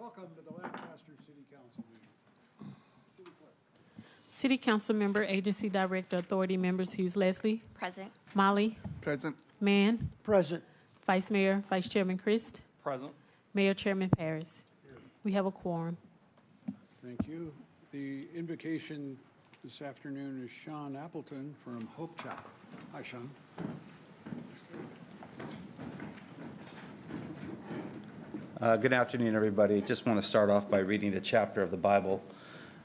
Welcome to the Lancaster City Council meeting. City Clerk. City Council Member, Agency Director, Authority Members Hughes Leslie, Present. Molly, Present. Mann, Present. Vice Mayor, Vice Chairman Christ, Present. Mayor Chairman Paris. We have a quorum. Thank you. The invocation this afternoon is Sean Appleton from Hope Chapel. Hi, Sean. Good afternoon, everybody. Just want to start off by reading the chapter of the Bible.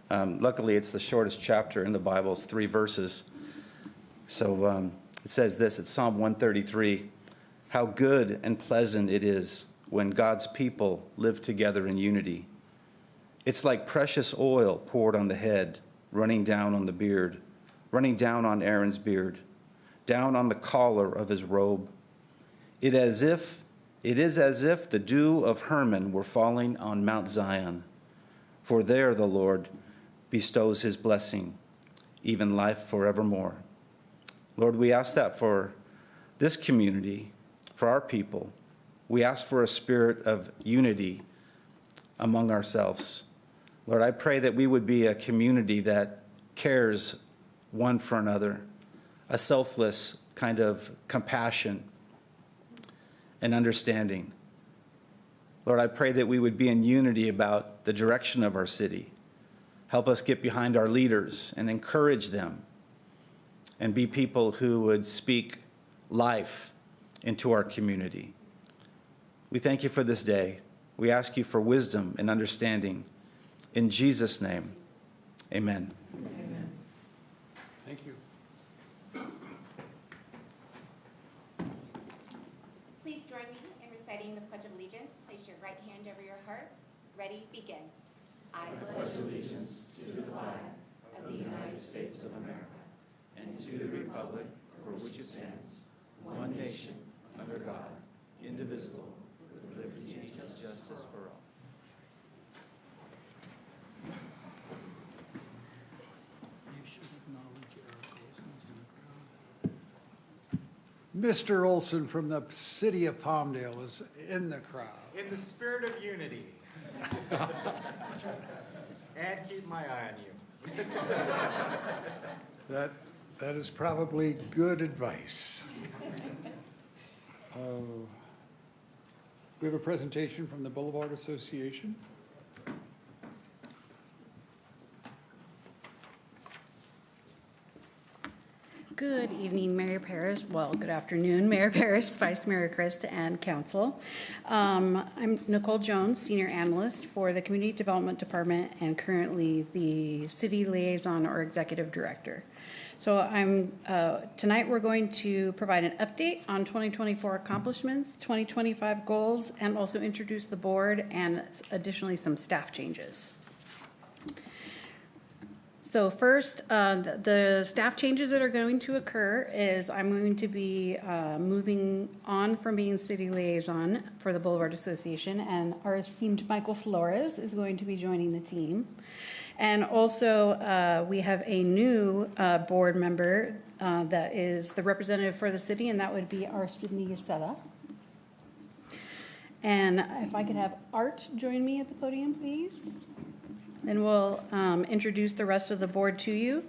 Luckily, it's the shortest chapter in the Bible. It's 3 verses. So it says this, it's Psalm 133. How good and pleasant it is when God's people live together in unity. It's like precious oil poured on the head, running down on the beard, running down on Aaron's beard, down on the collar of his robe. It is as if the dew of Hermon were falling on Mount Zion, for there the Lord bestows his blessing, even life forevermore. Lord, we ask that for this community, for our people. We ask for a spirit of unity among ourselves. Lord, I pray that we would be a community that cares one for another, a selfless kind of compassion and understanding. Lord, I pray that we would be in unity about the direction of our city. Help us get behind our leaders and encourage them and be people who would speak life into our community. We thank you for this day. We ask you for wisdom and understanding. In Jesus' name, amen. Amen. Thank you. Please join me in reciting the Pledge of Allegiance. Place your right hand over your heart. Ready, begin. I pledge allegiance to the flag of the United States of America and to the republic for which it stands, one nation, under God, indivisible, with liberty and justice for all. You should acknowledge Eric Olson's in the crowd. Mr. Olson from the city of Palmdale is in the crowd. In the spirit of unity. And keep my eye on you. That is probably good advice. We have a presentation from the Boulevard Association. Good evening, Mayor Paris. Well, good afternoon, Mayor Paris, Vice Mayor Christ, and Council. I'm Nicole Jones, Senior Analyst for the Community Development Department and currently the City Liaison or Executive Director. So tonight we're going to provide an update on 2024 accomplishments, 2025 goals, and also introduce the board and additionally some staff changes. So first, the staff changes that are going to occur is I'm going to be moving on from being city liaison for the Boulevard Association, and our esteemed Michael Flores is going to be joining the team. And also, we have a new board member that is the representative for the city, and that would be our Sydney Yasetta. And if I could have Art join me at the podium, please. Then we'll introduce the rest of the board to you.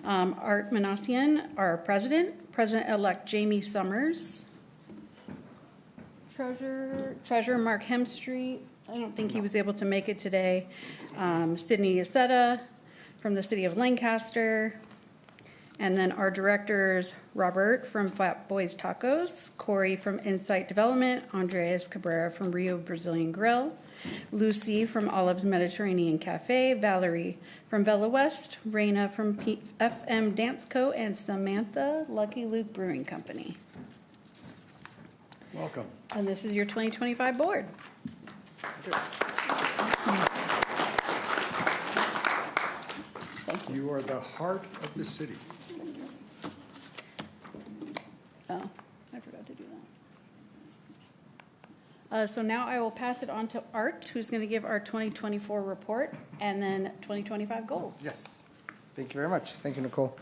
Art Manassian, our President-elect Jamie Summers, Treasurer Mark Hemstreet. I don't think he was able to make it today. Sydney Yasetta from the city of Lancaster. And then our directors, Robert from Fat Boys Tacos, Corey from Insight Development, Andreas Cabrera from Rio Brazilian Grill, Lucy from Olive's Mediterranean Cafe, Valerie from Bella West, Raina from FM Dance Co., and Samantha Lucky Luke Brewing Company. Welcome. And this is your 2025 board. Thank you. You are the heart of the city. Oh, I forgot to do that. So now I will pass it on to Art, who's going to give our 2024 report and then 2025 goals. Yes. Thank you very much. Thank you, Nicole.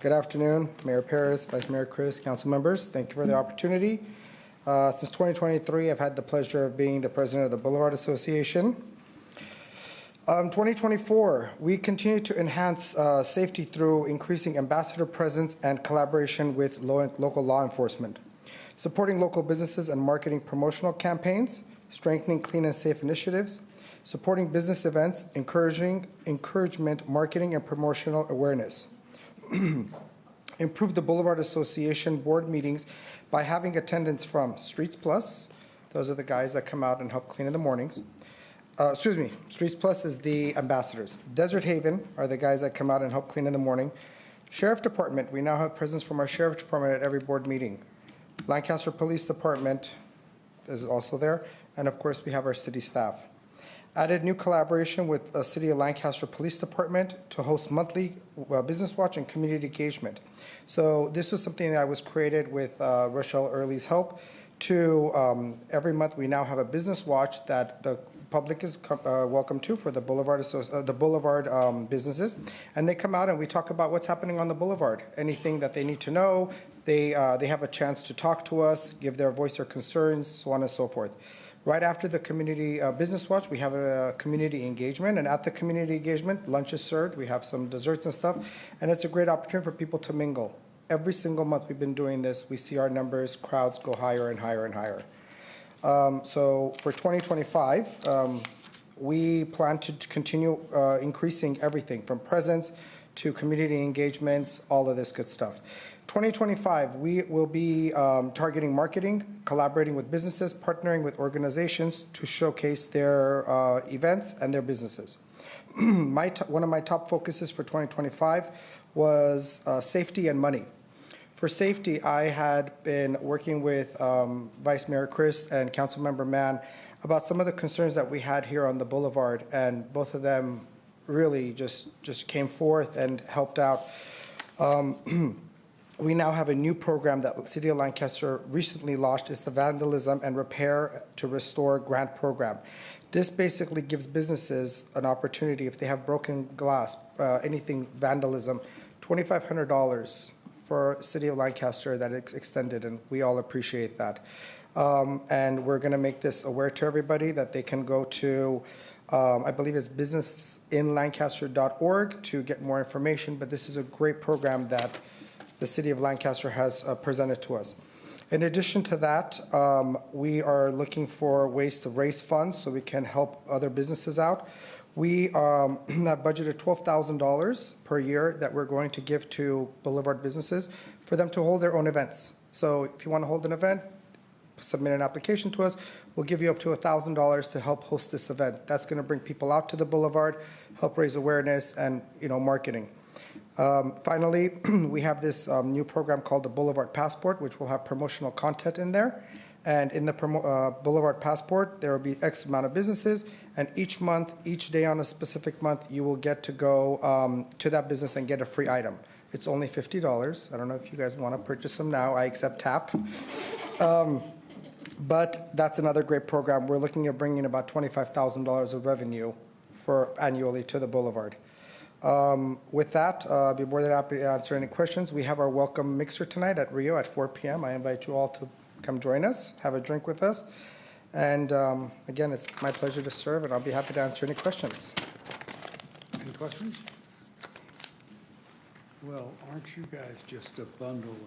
Good afternoon, Mayor Paris, Vice Mayor Chris, council members. Thank you for the opportunity. Since 2023, I've had the pleasure of being the president of the Boulevard Association. 2024, we continue to enhance safety through increasing ambassador presence and collaboration with local law enforcement, supporting local businesses and marketing promotional campaigns, strengthening clean and safe initiatives, supporting business events, encouragement, marketing, and promotional awareness. Improve the Boulevard Association board meetings by having attendance from Streets Plus. Those are the guys that come out and help clean in the mornings. Streets Plus is the ambassadors. Desert Haven are the guys that come out and help clean in the morning. Sheriff Department, we now have presence from our Sheriff Department at every board meeting. Lancaster Police Department is also there. And of course, we have our city staff. Added new collaboration with the City of Lancaster Police Department to host monthly business watch and community engagement. So this was something that was created with Rochelle Early's help. Every month we now have a business watch that the public is welcome to for the Boulevard businesses, and they come out and we talk about what's happening on the Boulevard, anything that they need to know. They have a chance to talk to us, give their voice or concerns, so on and so forth. Right after the community business watch, we have a community engagement, and at the community engagement, lunch is served. We have some desserts and stuff, and it's a great opportunity for people to mingle. Every single month we've been doing this, we see our numbers, crowds go higher and higher and higher. So for 2025, we plan to continue increasing everything from presence to community engagements, all of this good stuff. 2025, we will be targeting marketing, collaborating with businesses, partnering with organizations to showcase their events and their businesses. One of my top focuses for 2025 was safety and money. For safety, I had been working with Vice Mayor Chris and Councilmember Mann about some of the concerns that we had here on the Boulevard, and both of them really just came forth and helped out. We now have a new program that the City of Lancaster recently launched. It's the Vandalism and Repair to Restore Grant Program. This basically gives businesses an opportunity, if they have broken glass, anything vandalism, $2,500 for City of Lancaster that is extended, and we all appreciate that. And we're going to make this aware to everybody that they can go to, I believe it's businessinlancaster.org to get more information, but this is a great program that the City of Lancaster has presented to us. In addition to that, we are looking for ways to raise funds so we can help other businesses out. We have budgeted $12,000 per year that we're going to give to Boulevard businesses for them to hold their own events. So if you want to hold an event, submit an application to us. We'll give you up to $1,000 to help host this event. That's going to bring people out to the Boulevard, help raise awareness and marketing. Finally, we have this new program called the Boulevard Passport, which will have promotional content in there. And in the Boulevard Passport, there will be X amount of businesses, and each month, each day on a specific month, you will get to go to that business and get a free item. It's only $50. I don't know if you guys want to purchase them now. I accept TAP. But that's another great program. We're looking at bringing about $25,000 of revenue annually to the Boulevard. With that, I'll be more than happy to answer any questions. We have our welcome mixer tonight at Rio at 4 p.m. I invite you all to come join us, have a drink with us. And again, it's my pleasure to serve, and I'll be happy to answer any questions. Any questions? Well, aren't you guys just a bundle of...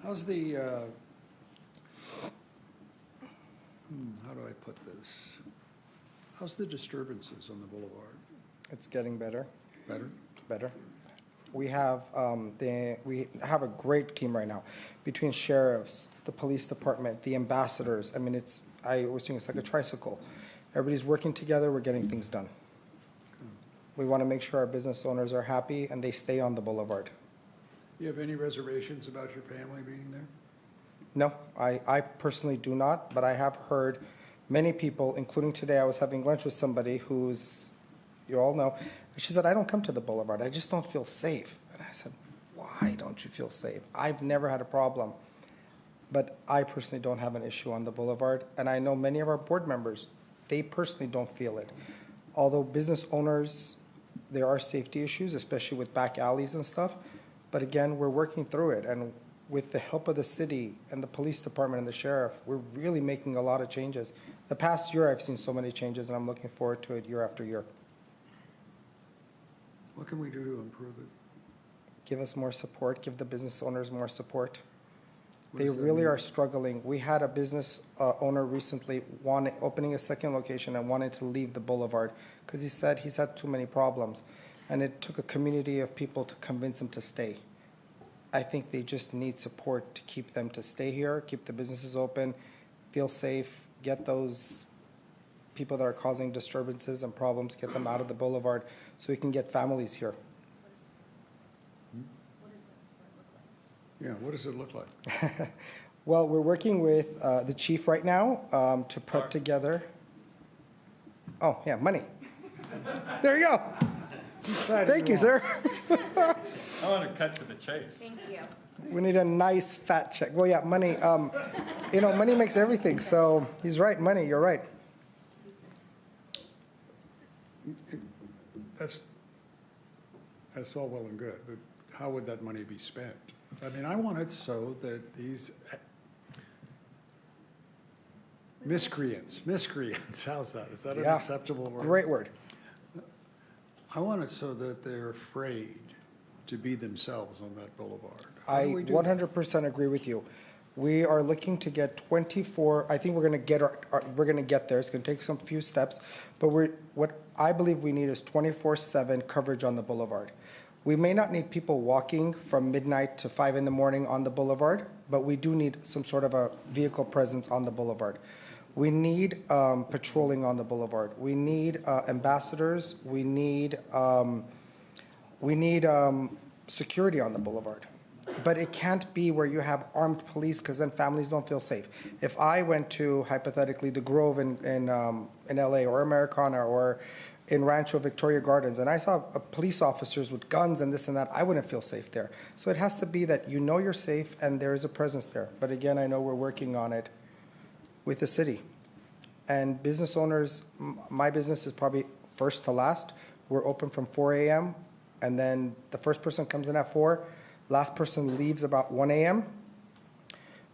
How's the... how do I put this? How's the disturbances on the Boulevard? It's getting better. Better? Better. We have a great team right now between sheriffs, the police department, the ambassadors. I mean, I always think it's like a tricycle. Everybody's working together. We're getting things done. We want to make sure our business owners are happy and they stay on the Boulevard. You have any reservations about your family being there? No, I personally do not, but I have heard many people, including today, I was having lunch with somebody who's, you all know, she said, I don't come to the Boulevard. I just don't feel safe. And I said, why don't you feel safe? I've never had a problem. But I personally don't have an issue on the Boulevard. And I know many of our board members, they personally don't feel it. Although business owners, there are safety issues, especially with back alleys and stuff. But again, we're working through it. And with the help of the city and the police department and the sheriff, we're really making a lot of changes. The past year, I've seen so many changes, and I'm looking forward to it year after year. What can we do to improve it? Give us more support, give the business owners more support. What They does that really mean? are struggling. We had a business owner recently opening a second location and wanted to leave the boulevard because he said he's had too many problems. And it took a community of people to convince him to stay. I think they just need support to keep them to stay here, keep the businesses open, feel safe, get those people that are causing disturbances and problems, get them out of the boulevard so we can get families here. Yeah, what does it look like? Well, we're working with the chief right now to put together, oh, yeah, money. There you go. Thank you, sir. I want to cut to the chase. Thank you. We need a nice fat check. Well, yeah, money, money makes everything, so he's right, money, you're right. That's all well and good, but how would that money be spent? I mean, I want it so that these miscreants, how's that? Is that an Yeah, acceptable word? Great word. I want it so that they're afraid to be themselves on that boulevard. How I do we do that? 100% agree with you. We are looking to get 24, I think we're going to get we're going to get there. It's going to take some few steps, but what I believe we need is 24/7 coverage on the boulevard. We may not need people walking from midnight to 5 in the morning on the boulevard, but we do need some sort of a vehicle presence on the boulevard. We need patrolling on the boulevard. We need ambassadors. We need security on the boulevard. But it can't be where you have armed police because then families don't feel safe. If I went to, hypothetically, the Grove in LA or Americana or in Rancho Victoria Gardens and I saw police officers with guns and this and that, I wouldn't feel safe there. So it has to be that you know you're safe and there is a presence there. But again, I know we're working on it with the city. And business owners, my business is probably first to last. We're open from 4 a.m. and then the first person comes in at 4. Last person leaves about 1 a.m.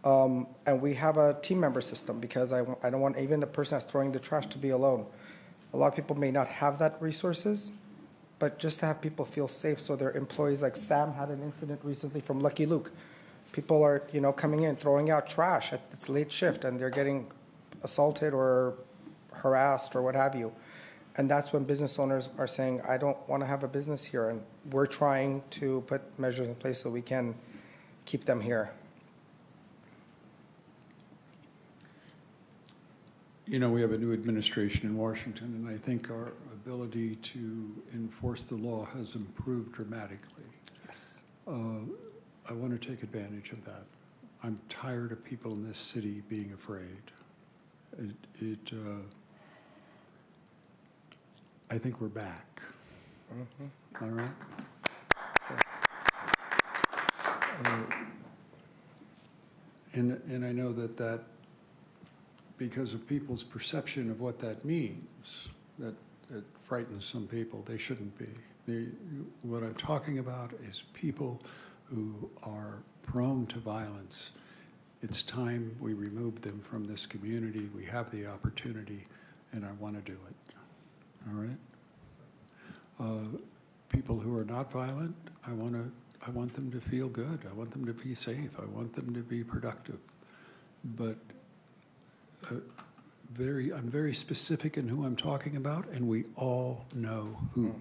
And we have a team member system because I don't want even the person that's throwing the trash to be alone. A lot of people may not have that resources, but just to have people feel safe so their employees, like Sam had an incident recently from Lucky Luke. People are, coming in, throwing out trash at its late shift and they're getting assaulted or harassed or what have you. And that's when business owners are saying, I don't want to have a business here. And we're trying to put measures in place so we can keep them here. We have a new administration in Washington, and I think our ability to enforce the law has improved dramatically. Yes. I want to take advantage of that. I'm tired of people in this city being afraid. I think we're back. All right? And I know that because of people's perception of what that means, that frightens some people. They shouldn't be. What I'm talking about is people who are prone to violence. It's time we remove them from this community. We have the opportunity, and I want to do it. All right? People who are not violent, I want them to feel good. I want them to be safe. I want them to be productive. But I'm very specific in who I'm talking about, and we all know who.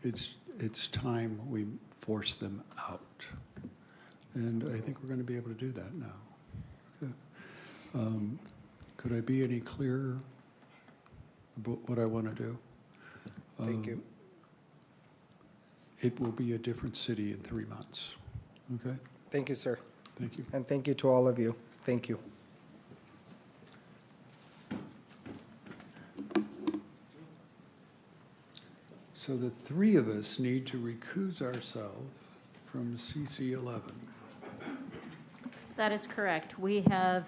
It's time we force them out. And I think we're going to be able to do that now. Okay. Could I be any clearer about what I want to do? Thank you. It will be a different city in 3 months. Okay? Thank you, sir. Thank you. And thank you to all of you. Thank you. So the 3 of us need to recuse ourselves from CC 11. That is correct. We have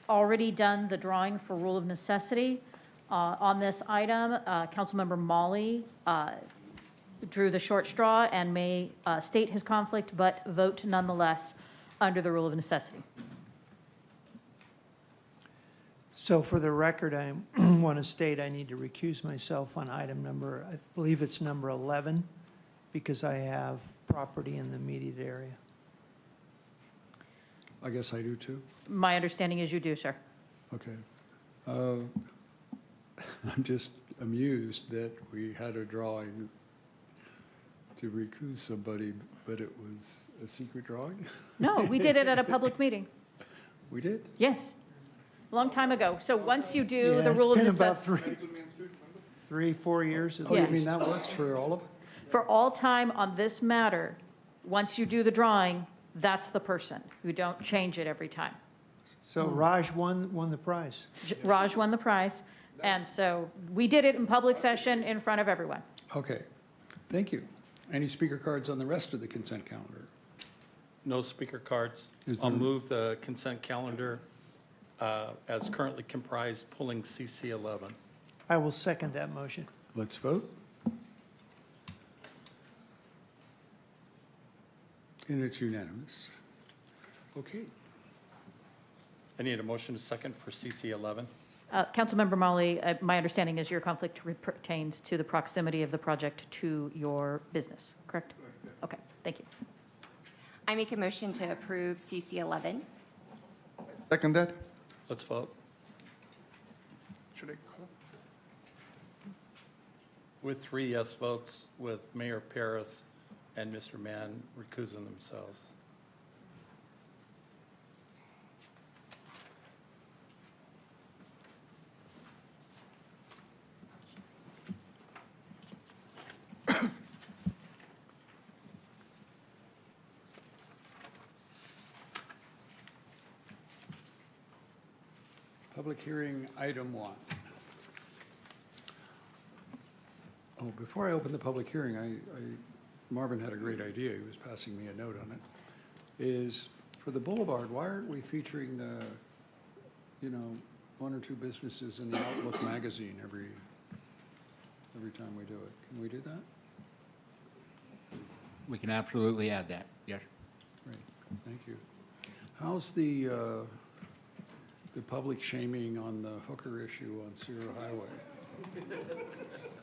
already done the drawing for rule of necessity. On this item, Councilmember Molly drew the short straw and may state his conflict, but vote nonetheless under the rule of necessity. So for the record, I want to state I need to recuse myself on item number, I believe it's number 11, because I have property in the immediate area. I guess I do too. My understanding is you do, sir. Okay. I'm just amused that we had a drawing to recuse somebody, but it was a secret drawing? No, we did it at a public meeting. We did? Yes, a long time ago. So once you do Yeah, the rule of It's been about necessity, 4 years. at Oh, you Yes. mean that works for all of it? for all time on this matter, once you do the drawing, that's the person. You don't change it every time. So Raj won the prize. Raj won the prize, and so we did it in public session in front of everyone. Okay, thank you. Any speaker cards on the rest of the consent calendar? No speaker cards. Is I'll there- move the consent calendar as currently comprised, pulling CC 11. I will second that motion. Let's vote. And it's unanimous. Okay. I need a motion to second for CC 11. Councilmember Molly, my understanding is your conflict pertains to the proximity of the project to your business, correct? Okay, thank you. I make a motion to approve CC 11. Second that? Let's vote. Should I call? With 3 yes votes, with Mayor Paris and Mr. Mann recusing themselves. Public hearing, item 1. Oh, before I open the public hearing, Marvin had a great idea. He was passing me a note on it. Is for the Boulevard, why aren't we featuring the, 1 or 2 businesses in the Outlook magazine every time we do it? Can we do that? We can absolutely add that, yes. Great, thank you. How's the public shaming on the hooker issue on Sierra Highway?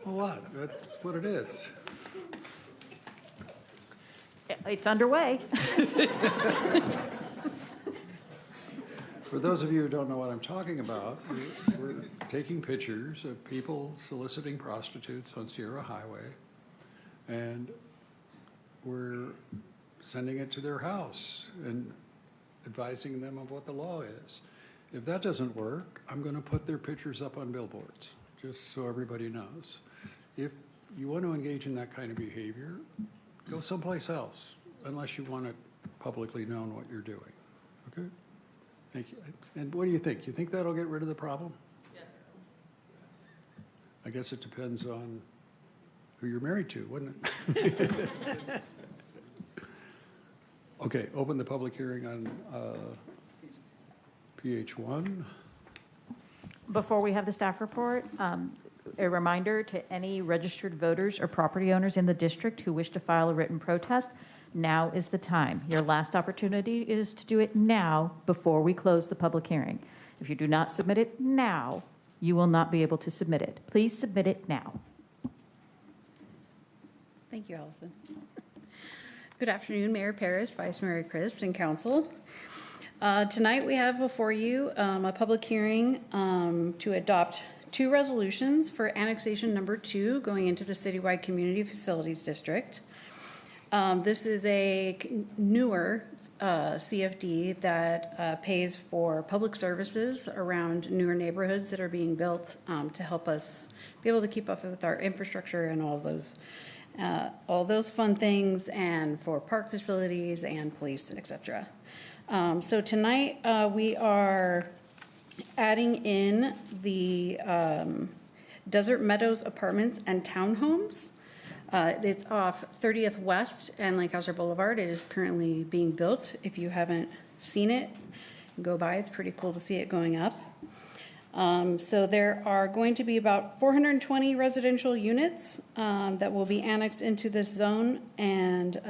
Well, what? That's what it is. It's underway. For those of you who don't know what I'm talking about, we're taking pictures of people soliciting prostitutes on Sierra Highway, and we're sending it to their house and advising them of what the law is. If that doesn't work, I'm going to put their pictures up on billboards, just so everybody knows. If you want to engage in that kind of behavior, go someplace else, unless you want it publicly known what you're doing. Okay? Thank you. And what do you think? You think that'll get rid of the problem? Yes. I guess it depends on who you're married to, wouldn't it? Okay, open the public hearing on PH1. Before we have the staff report, a reminder to any registered voters or property owners in the district who wish to file a written protest, now is the time. Your last opportunity is to do it now before we close the public hearing. If you do not submit it now, you will not be able to submit it. Please submit it now. Thank you, Allison. Good afternoon, Mayor Paris, Vice Mayor Chris, and council. Tonight, we have before you a public hearing to adopt 2 resolutions for annexation number 2 going into the citywide community facilities district. This is a newer CFD that pays for public services around newer neighborhoods that are being built to help us be able to keep up with our infrastructure and all those fun things, and for park facilities and police, etc. So tonight we are adding in the Desert Meadows Apartments and Townhomes. It's off 30th West and Lancaster Boulevard. It is currently being built. If you haven't seen it, go by. It's pretty cool to see it going up. So there are going to be about 420 residential units that will be annexed into this zone, and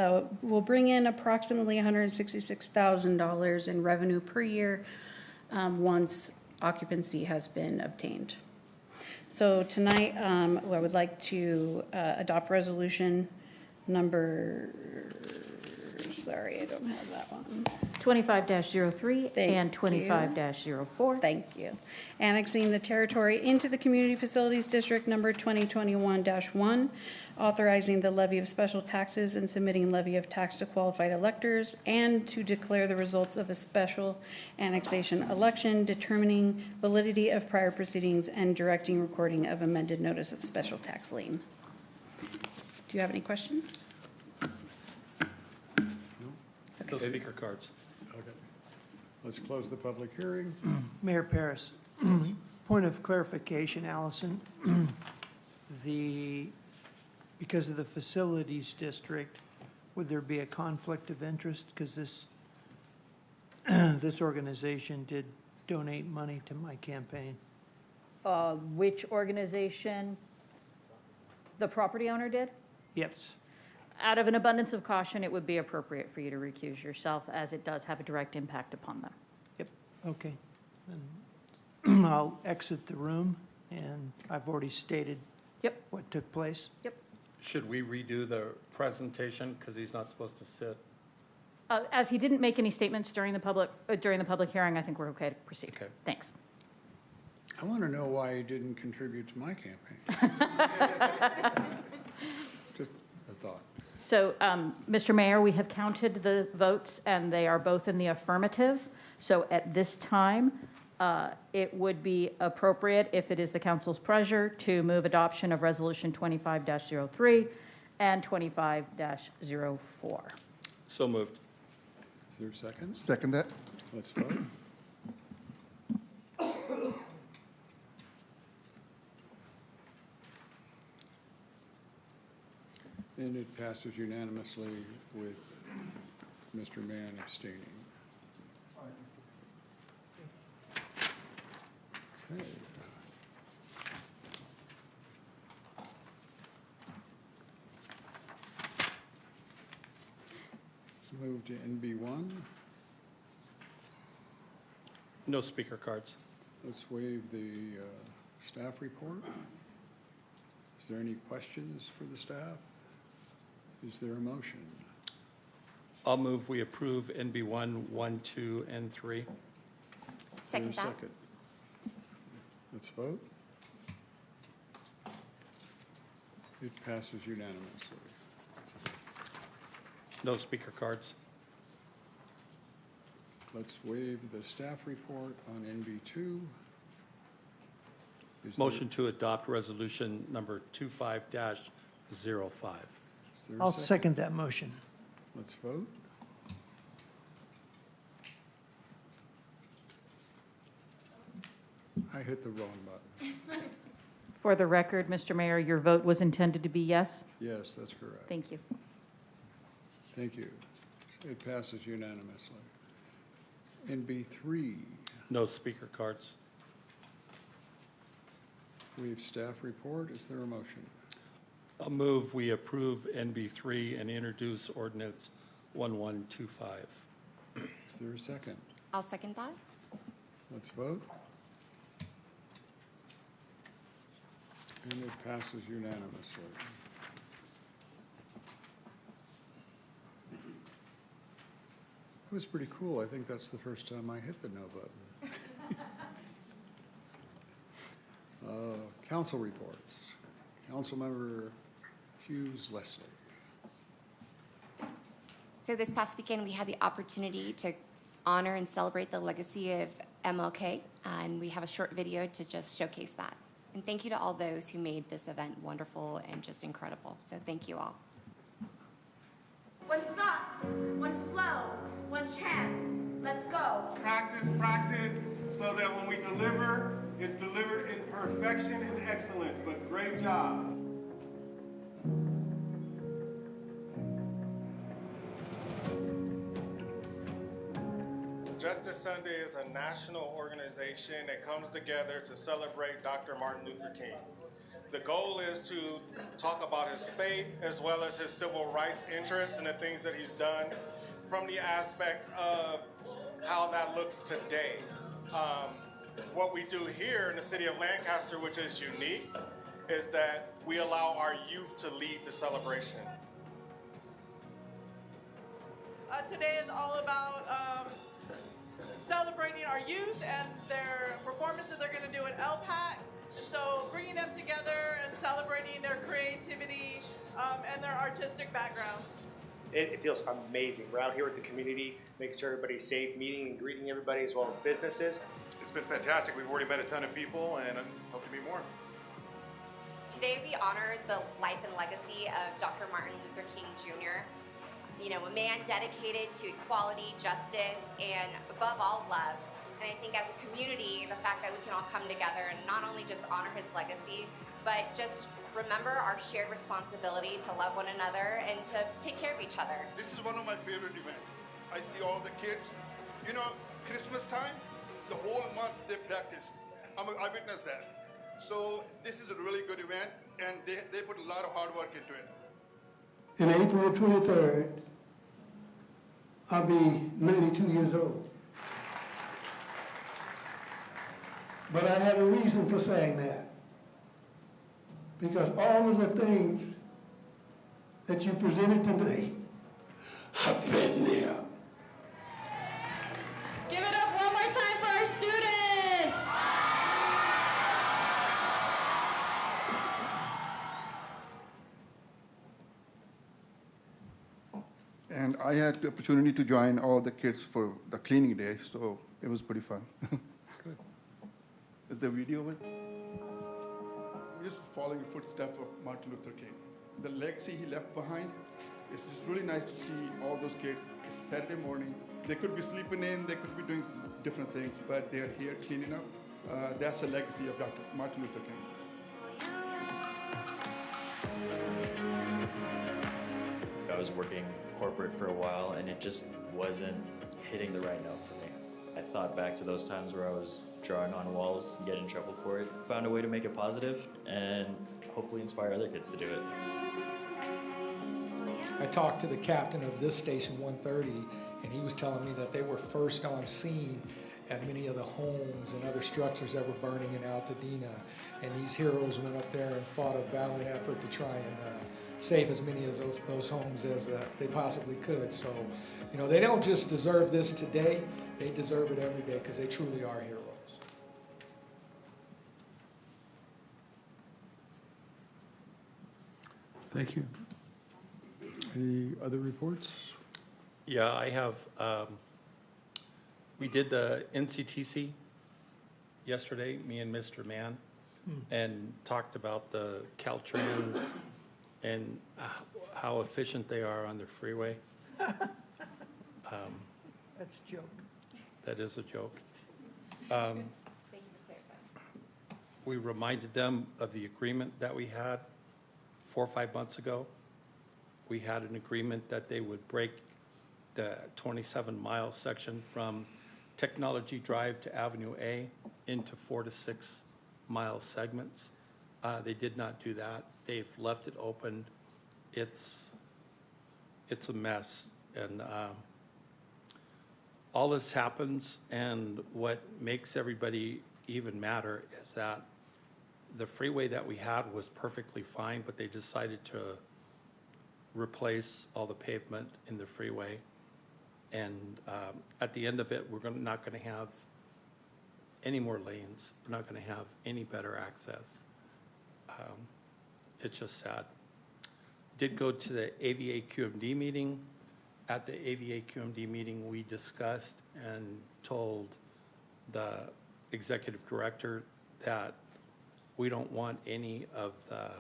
will bring in approximately $166,000 in revenue per year once occupancy has been obtained. So tonight, I would like to adopt resolution number, sorry, I don't have that one. 25-03 and Thank you. 25-04. Thank you. Annexing the territory into the Community Facilities District number 2021-1, authorizing the levy of special taxes and submitting levy of tax to qualified electors, and to declare the results of a special annexation election, determining validity of prior proceedings, and directing recording of amended notice of special tax lien. Do you have any questions? No speaker cards. Okay. Let's close the public hearing. Mayor Paris, point of clarification, Allison. Because of the facilities district, would there be a conflict of interest? Because this organization did donate money to my campaign. Which organization? The property owner did? Yes. Out of an abundance of caution, it would be appropriate for you to recuse yourself, as it does have a direct impact upon them. Yep, okay. Then I'll exit the room, and I've already stated Yep. what took place. Yep. Should we redo the presentation because he's not supposed to sit? As he didn't make any statements during the public hearing, I think we're okay to proceed. Okay. Thanks. I want to know why he didn't contribute to my campaign. Just a thought. So, Mr. Mayor, we have counted the votes, and they are both in the affirmative. So at this time, it would be appropriate, if it is the council's pleasure, to move adoption of Resolution 25-03 and 25-04. So moved. Is there a second? Second that? Let's vote. And it passes unanimously with Mr. Mann abstaining. Okay. Let's move to NB1. No speaker cards. Let's waive the staff report. Is there any questions for the staff? Is there a motion? I'll move we approve NB1, 1, 2, and 3. Is there Second a that. second? Let's vote. It passes unanimously. No speaker cards. Let's waive the staff report on NB2. Is Motion to adopt resolution number 25-05. there a I'll second that motion. Let's vote. I hit the wrong button. For the record, Mr. Mayor, your vote was intended to be yes? Yes, that's correct. Thank you. Thank you. It passes unanimously. NB3, No speaker cards. we have staff report. Is there a motion? I'll move we approve NB3 and introduce ordinance 1125. Is there a second? I'll second that. Let's vote. And it passes unanimously. It was pretty cool. I think that's the first time I hit the no button. Council reports. Councilmember Hughes Leslie. So this past weekend, we had the opportunity to honor and celebrate the legacy of MLK, and we have a short video to just showcase that. And thank you to all those who made this event wonderful and just incredible. So thank you all. One thought, one flow, one chance. Let's go. Practice, practice, so that when we deliver, it's delivered in perfection and excellence. But great job. Justice Sunday is a national organization that comes together to celebrate Dr. Martin Luther King. The goal is to talk about his faith as well as his civil rights interests and the things that he's done from the aspect of how that looks today. What we do here in the city of Lancaster, which is unique, is that we allow our youth to lead the celebration. Today is all about celebrating our youth and their performances they're going to do at LPAC. And so bringing them together and celebrating their creativity and their artistic backgrounds. It feels amazing. We're out here with the community, making sure everybody's safe, meeting and greeting everybody as well as businesses. It's been fantastic. We've already met a ton of people and I hope to meet more. Today we honor the life and legacy of Dr. Martin Luther King Jr., a man dedicated to equality, justice, and above all, love. And I think as a community, the fact that we can all come together and not only just honor his legacy, but just remember our shared responsibility to love one another and to take care of each other. This is one of my favorite events. I see all the kids. Christmas time, the whole month they practice. I witnessed that. So this is a really good event, and they put a lot of hard work into it. In April 23rd, I'll be 92 years old. But I had a reason for saying that. Because all of the things that you presented today, I've been there. Give it up one more time for our students. And I had the opportunity to join all the kids for the cleaning day, so it was pretty fun. Good. Is there video of it? I'm just following the footsteps of Martin Luther King. The legacy he left behind, it's just really nice to see all those kids. It's Saturday morning. They could be sleeping in, they could be doing different things, but they're here cleaning up. That's a legacy of Dr. Martin Luther King. I was working corporate for a while and it just wasn't hitting the right note for me. I thought back to those times where I was drawing on walls and getting in trouble for it, found a way to make it positive and hopefully inspire other kids to do it. I talked to the captain of this station 130 and he was telling me that they were first on scene at many of the homes and other structures that were burning in Altadena. And these heroes went up there and fought a valiant effort to try and save as many of those homes as they possibly could. So, they don't just deserve this today, they deserve it every day because they truly are heroes. Thank you. Any other reports? Yeah, I have, we did the NCTC yesterday, me and Mr. Mann, and talked about the Caltrans and how efficient they are on their freeway. That's a joke. That is a joke. Thank you for clarifying. We reminded them of the agreement that we had 4 or 5 months ago. We had an agreement that they would break the 27-mile section from Technology Drive to Avenue A into 4 to 6 mile segments. They did not do that. They've left it open. It's a mess. And all this happens, and what makes everybody even madder is that the freeway that we had was perfectly fine, but they decided to replace all the pavement in the freeway. And at the end of it, we're not going to have any more lanes. We're not going to have any better access. It's just sad. Did go to the AVA QMD meeting. At the AVA QMD meeting, we discussed and told the executive director that we don't want any of the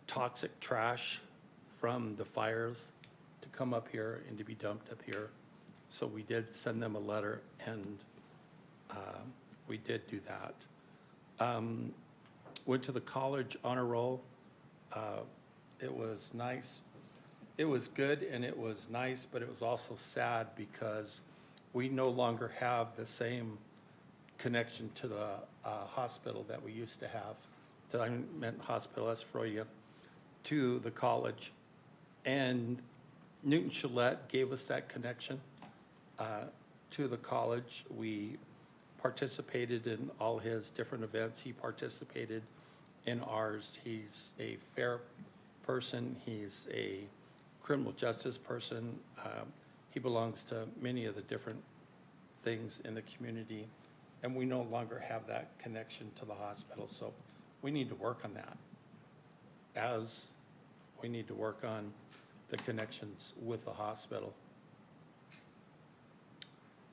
toxic trash from the fires to come up here and to be dumped up here. So we did send them a letter, and we did do that. Went to the college honor roll. It was nice. It was good and it was nice, but it was also sad because we no longer have the same connection to the hospital that we used to have. I meant Hospital S. Freudian, to the college. And Newton Gillette gave us that connection. to the college. We participated in all his different events. He participated in ours. He's a fair person. He's a criminal justice person. He belongs to many of the different things in the community, and we no longer have that connection to the hospital. So we need to work on that, as we need to work on the connections with the hospital.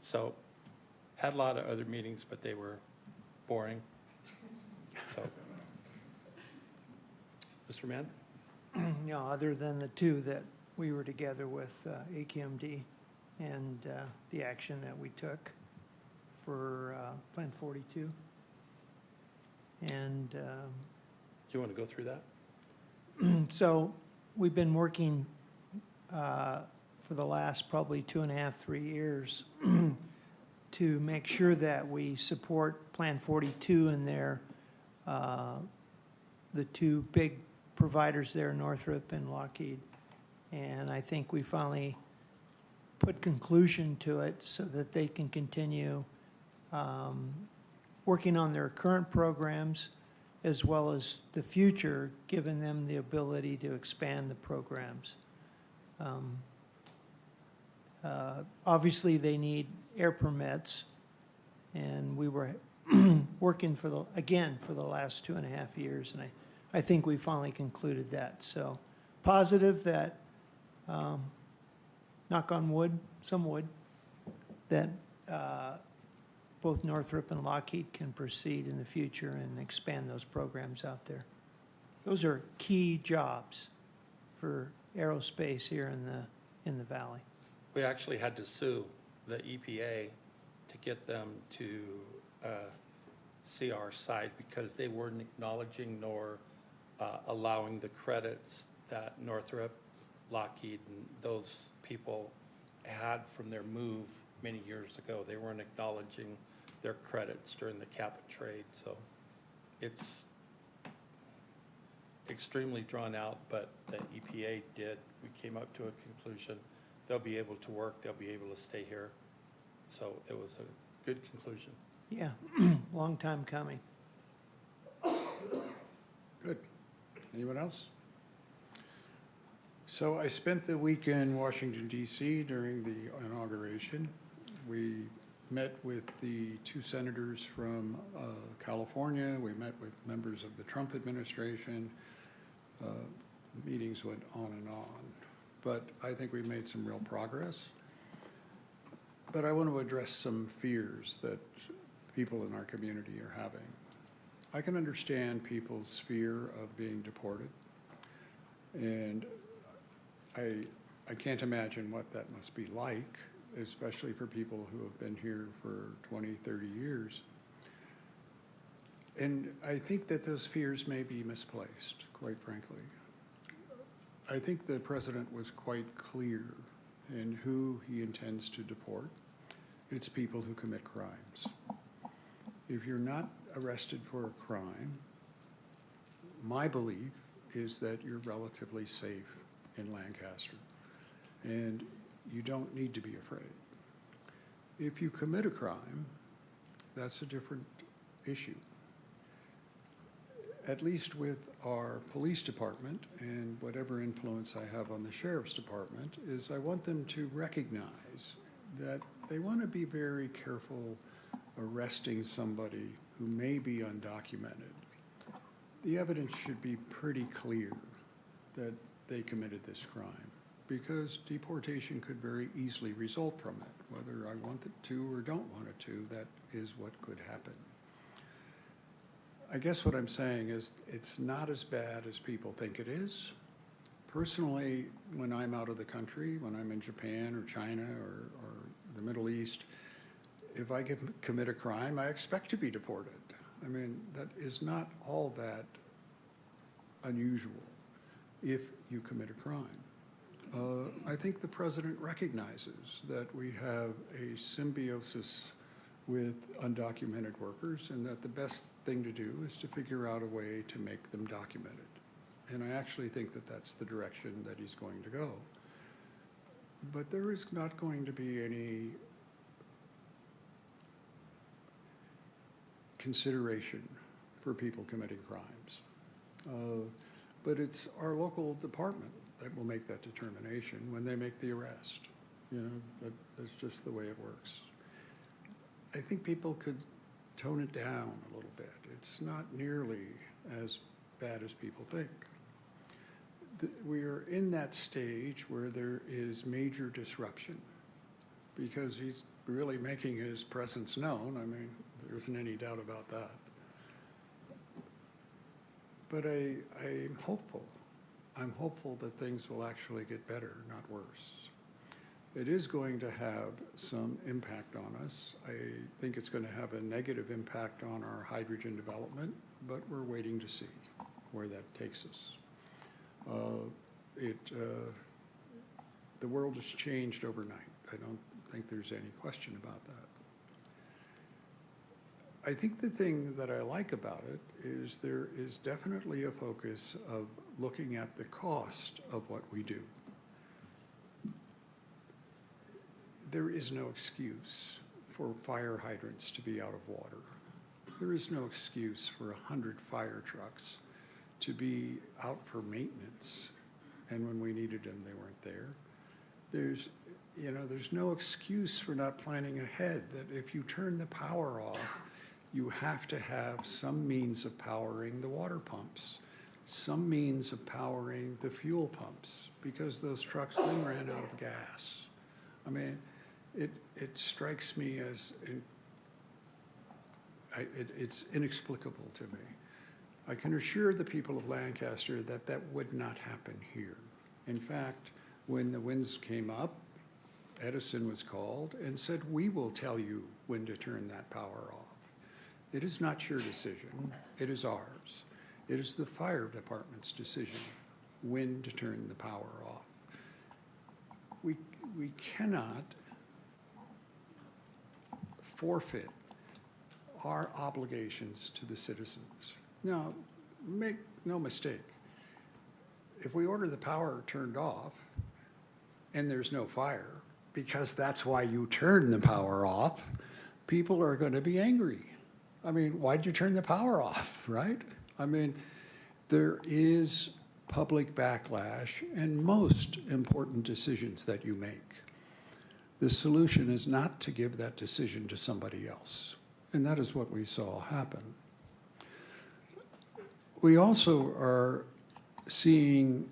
So had a lot of other meetings, but they were boring. So, Mr. Mann? You know, other than the two that we were together with, AQMD, and the action that we took for Plan 42. And You want to go through that? so we've been working for the last probably 2.5, 3 years to make sure that we support Plan 42 and their, the two big providers there, Northrop and Lockheed. And I think we finally put conclusion to it so that they can continue working on their current programs as well as the future, giving them the ability to expand the programs. Obviously, they need air permits, and we were working for the last 2.5 years, and I think we finally concluded that. So positive that, knock on wood, some wood, that both Northrop and Lockheed can proceed in the future and expand those programs out there. Those are key jobs for aerospace here in the valley. We actually had to sue the EPA to get them to see our side because they weren't acknowledging nor allowing the credits that Northrop, Lockheed, and those people had from their move many years ago. They weren't acknowledging their credits during the cap and trade. So it's extremely drawn out, but the EPA did. We came up to a conclusion. They'll be able to work. They'll be able to stay here. So it was a good conclusion. Yeah, long time coming. Good. Anyone else? So I spent the week in Washington, D.C. during the inauguration. We met with the two senators from California. We met with members of the Trump administration. Meetings went on and on. But I think we made some real progress. But I want to address some fears that people in our community are having. I can understand people's fear of being deported. And I can't imagine what that must be like, especially for people who have been here for 20, 30 years. And I think that those fears may be misplaced, quite frankly. I think the president was quite clear in who he intends to deport. It's people who commit crimes. If you're not arrested for a crime, my belief is that you're relatively safe in Lancaster, and you don't need to be afraid. If you commit a crime, that's a different issue. At least with our police department and whatever influence I have on the sheriff's department, is I want them to recognize that they want to be very careful arresting somebody who may be undocumented. The evidence should be pretty clear that they committed this crime, because deportation could very easily result from it. Whether I want it to or don't want it to, that is what could happen. I guess what I'm saying is it's not as bad as people think it is. Personally, when I'm out of the country, when I'm in Japan or China or the Middle East, if I commit a crime, I expect to be deported. I mean, that is not all that unusual if you commit a crime. I think the president recognizes that we have a symbiosis with undocumented workers, and that the best thing to do is to figure out a way to make them documented. And I actually think that that's the direction that he's going to go. But there is not going to be any consideration for people committing crimes. But it's our local department that will make that determination when they make the arrest. You know, that's just the way it works. I think people could tone it down a little bit. It's not nearly as bad as people think. We are in that stage where there is major disruption because he's really making his presence known. I mean, there isn't any doubt about that. But I'm hopeful. I'm hopeful that things will actually get better, not worse. It is going to have some impact on us. I think it's going to have a negative impact on our hydrogen development, but we're waiting to see where that takes us. The world has changed overnight. I don't think there's any question about that. I think the thing that I like about it is there is definitely a focus of looking at the cost of what we do. There is no excuse for fire hydrants to be out of water. There is no excuse for 100 fire trucks to be out for maintenance, and when we needed them, they weren't there. There's no excuse for not planning ahead, that if you turn the power off, you have to have some means of powering the water pumps, some means of powering the fuel pumps, because those trucks then ran out of gas. I mean, it strikes me as, it's inexplicable to me. I can assure the people of Lancaster that that would not happen here. In fact, when the winds came up, Edison was called and said, "We will tell you when to turn that power off." It is not your decision, it is ours. It is the fire department's decision when to turn the power off. We cannot forfeit our obligations to the citizens. Now, make no mistake, if we order the power turned off and there's no fire, because that's why you turn the power off, people are going to be angry. I mean, why'd you turn the power off, right? I mean, there is public backlash in most important decisions that you make. The solution is not to give that decision to somebody else. And that is what we saw happen. We also are seeing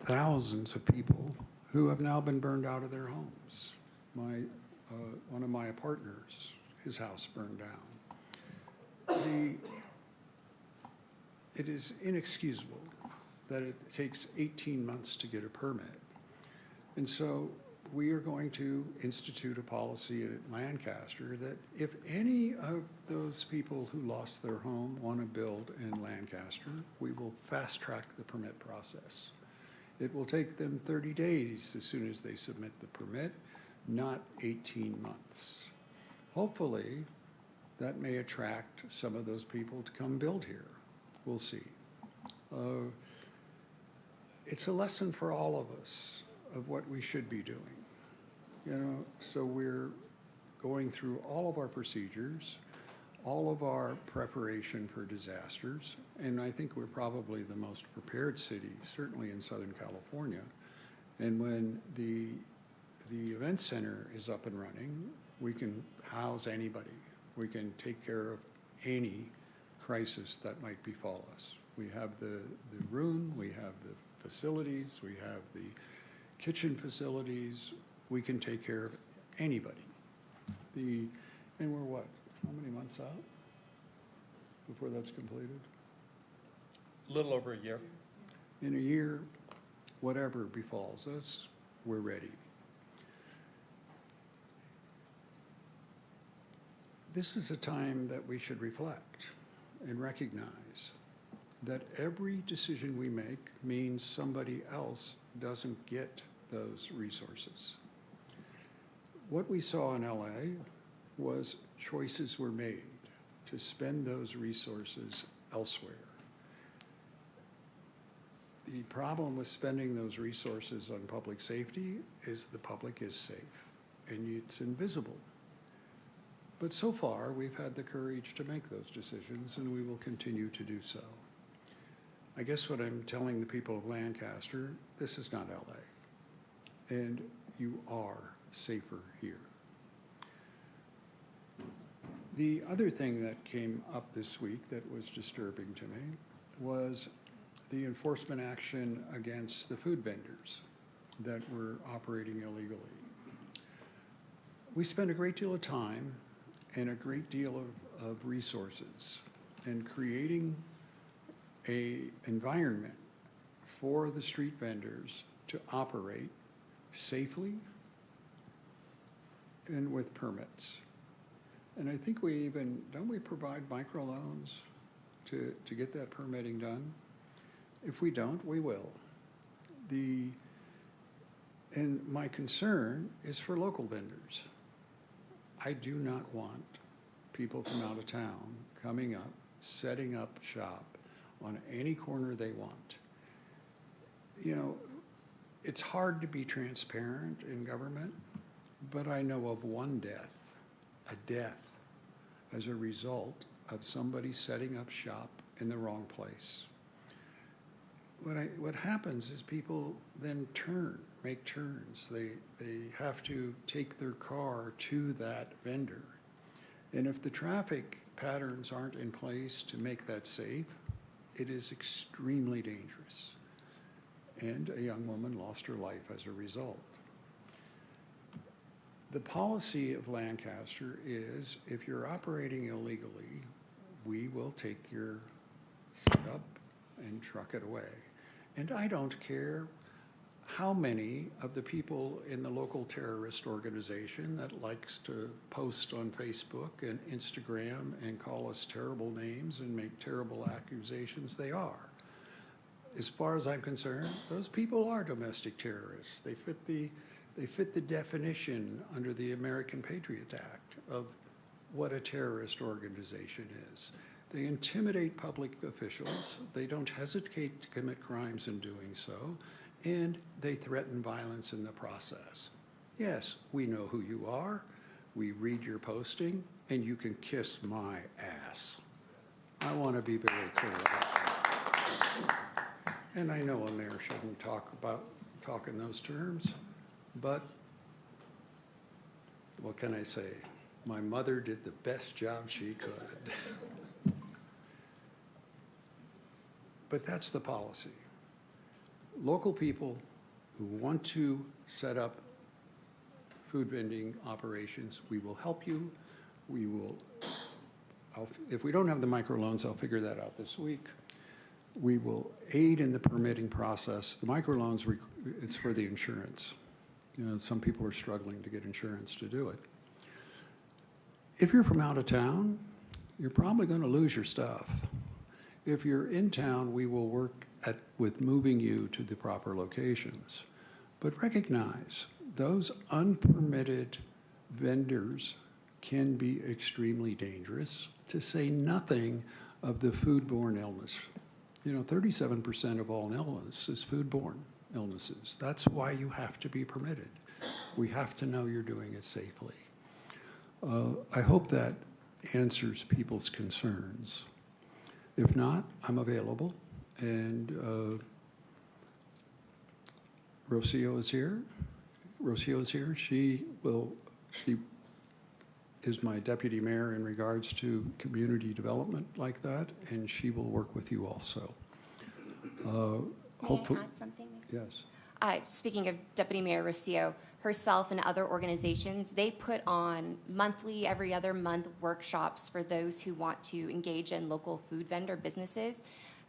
thousands of people who have now been burned out of their homes. One of my partners, his house burned down. It is inexcusable that it takes 18 months to get a permit. And so we are going to institute a policy at Lancaster that if any of those people who lost their home want to build in Lancaster, we will fast track the permit process. It will take them 30 days as soon as they submit the permit, not 18 months. Hopefully, that may attract some of those people to come build here. We'll see. It's a lesson for all of us of what we should be doing. So we're going through all of our procedures, all of our preparation for disasters, and I think we're probably the most prepared city, certainly in Southern California. And when the event center is up and running, we can house anybody. We can take care of any crisis that might befall us. We have the room, we have the facilities, we have the kitchen facilities. We can take care of anybody. And we're what, how many months out before that's completed? A little over a year. In a year, whatever befalls us, we're ready. This is a time that we should reflect and recognize that every decision we make means somebody else doesn't get those resources. What we saw in LA was choices were made to spend those resources elsewhere. The problem with spending those resources on public safety is the public is safe and it's invisible. But so far, we've had the courage to make those decisions, and we will continue to do so. I guess what I'm telling the people of Lancaster, this is not LA, and you are safer here. The other thing that came up this week that was disturbing to me was the enforcement action against the food vendors that were operating illegally. We spend a great deal of time and a great deal of resources in creating an environment for the street vendors to operate safely and with permits. And I think we even, don't we provide microloans to get that permitting done? If we don't, we will. And my concern is for local vendors. I do not want people from out of town coming up, setting up shop on any corner they want. You know, it's hard to be transparent in government, but I know of one death, a death as a result of somebody setting up shop in the wrong place. What happens is people then make turns. They have to take their car to that vendor. And if the traffic patterns aren't in place to make that safe, it is extremely dangerous. And a young woman lost her life as a result. The policy of Lancaster is if you're operating illegally, we will take your setup and truck it away. And I don't care how many of the people in the local terrorist organization that likes to post on Facebook and Instagram and call us terrible names and make terrible accusations, they are. As far as I'm concerned, those people are domestic terrorists. They fit the definition under the American Patriot Act of what a terrorist organization is. They intimidate public officials. They don't hesitate to commit crimes in doing so, and they threaten violence in the process. Yes, we know who you are. We read your posting, and you can kiss my ass. I want to be very clear about that. And I know a mayor shouldn't talk in those terms, but what can I say? My mother did the best job she could. But that's the policy. Local people who want to set up food vending operations, we will help you. If we don't have the microloans, I'll figure that out this week. We will aid in the permitting process. The microloans, it's for the insurance. You know, some people are struggling to get insurance to do it. If you're from out of town, you're probably going to lose your stuff. If you're in town, we will work with moving you to the proper locations. But recognize, those unpermitted vendors can be extremely dangerous, to say nothing of the foodborne illness. You know, 37% of all illness is foodborne illnesses. That's why you have to be permitted. We have to know you're doing it safely. I hope that answers people's concerns. If not, I'm available. And Rocio is here. Rocio is here. She is my deputy mayor in regards to community development like that, and she will work with you also. May I add something? Yes. Speaking of Deputy Mayor Rocio, herself and other organizations, they put on monthly, every other month workshops for those who want to engage in local food vendor businesses.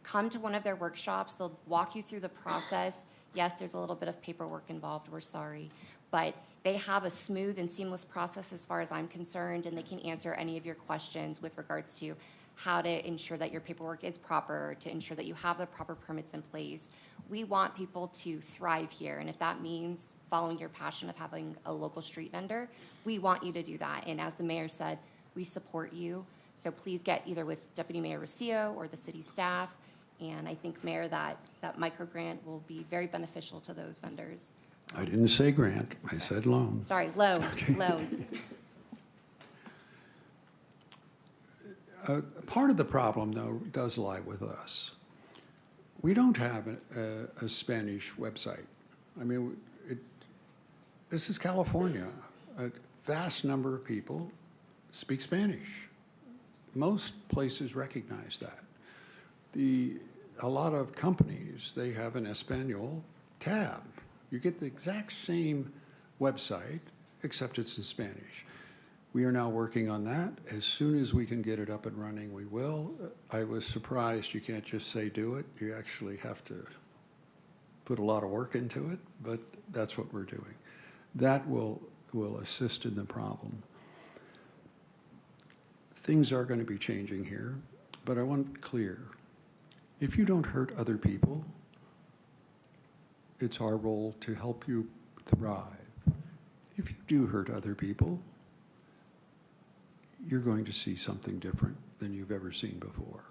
Come to one of their workshops. They'll walk you through the process. Yes, there's a little bit of paperwork involved. We're sorry. But they have a smooth and seamless process as far as I'm concerned, and they can answer any of your questions with regards to how to ensure that your paperwork is proper, to ensure that you have the proper permits in place. We want people to thrive here, and if that means following your passion of having a local street vendor, we want you to do that. And as the mayor said, we support you. So please get either with Deputy Mayor Rocio or the city staff. And I think, Mayor, that micro grant will be very beneficial to those vendors. I didn't say grant, I said loan. Sorry, loan, Okay. loan. Part of the problem, though, does lie with us. We don't have a Spanish website. I mean, this is California. A vast number of people speak Spanish. Most places recognize that. A lot of companies, they have an Espanol tab. You get the exact same website, except it's in Spanish. We are now working on that. As soon as we can get it up and running, we will. I was surprised you can't just say do it. You actually have to put a lot of work into it, but that's what we're doing. That will assist in the problem. Things are going to be changing here, but I want clear. If you don't hurt other people, it's our role to help you thrive. If you do hurt other people, you're going to see something different than you've ever seen before.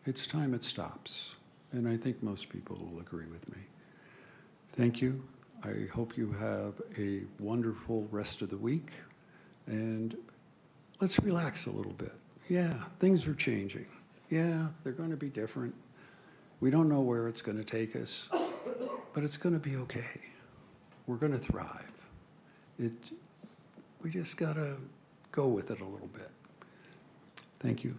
It's time it stops, and I think most people will agree with me. Thank you. I hope you have a wonderful rest of the week, and let's relax a little bit. Yeah, things are changing. Yeah, they're going to be different. We don't know where it's going to take us, but it's going to be okay. We're going to thrive. We just got to go with it a little bit. Thank you.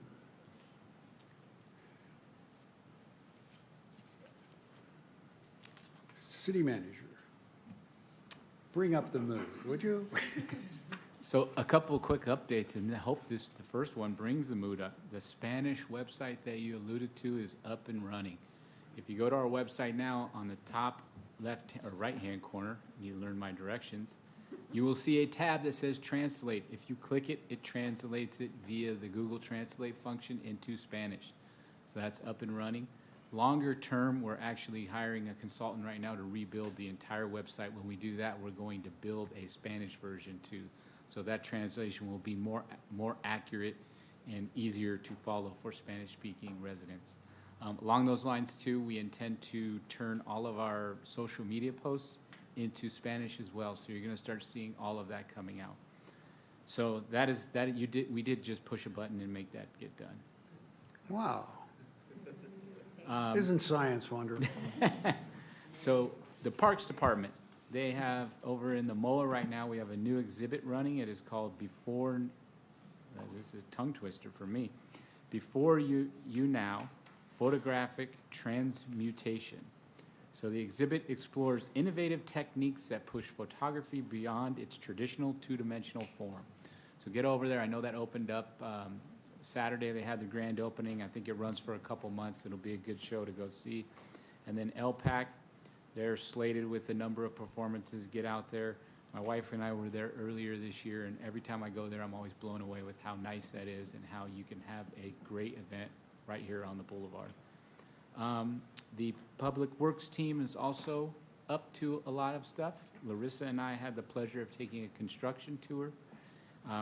City Manager, bring up the mood, would you? So a couple of quick updates, and I hope the first one brings the mood up. The Spanish website that you alluded to is up and running. If you go to our website now, on the top left or right-hand corner, you learn my directions, you will see a tab that says Translate. If you click it, it translates it via the Google Translate function into Spanish. So that's up and running. Longer term, we're actually hiring a consultant right now to rebuild the entire website. When we do that, we're going to build a Spanish version too. So that translation will be more accurate and easier to follow for Spanish-speaking residents. Along those lines too, we intend to turn all of our social media posts into Spanish as well. So you're going to start seeing all of that coming out. So we did just push a button and make that get done. Wow. Isn't science wonderful? So the Parks Department, they have over in the MOA right now, we have a new exhibit running. It is called Before, this is a tongue twister for me, Before You Now, Photographic Transmutation. So the exhibit explores innovative techniques that push photography beyond its traditional two-dimensional form. So get over there. I know that opened up Saturday. They had the grand opening. I think it runs for a couple months. It'll be a good show to go see. And then LPAC, they're slated with a number of performances. Get out there. My wife and I were there earlier this year, and every time I go there, I'm always blown away with how nice that is and how you can have a great event right here on the boulevard. The Public Works team is also up to a lot of stuff. Larissa and I had the pleasure of taking a construction tour.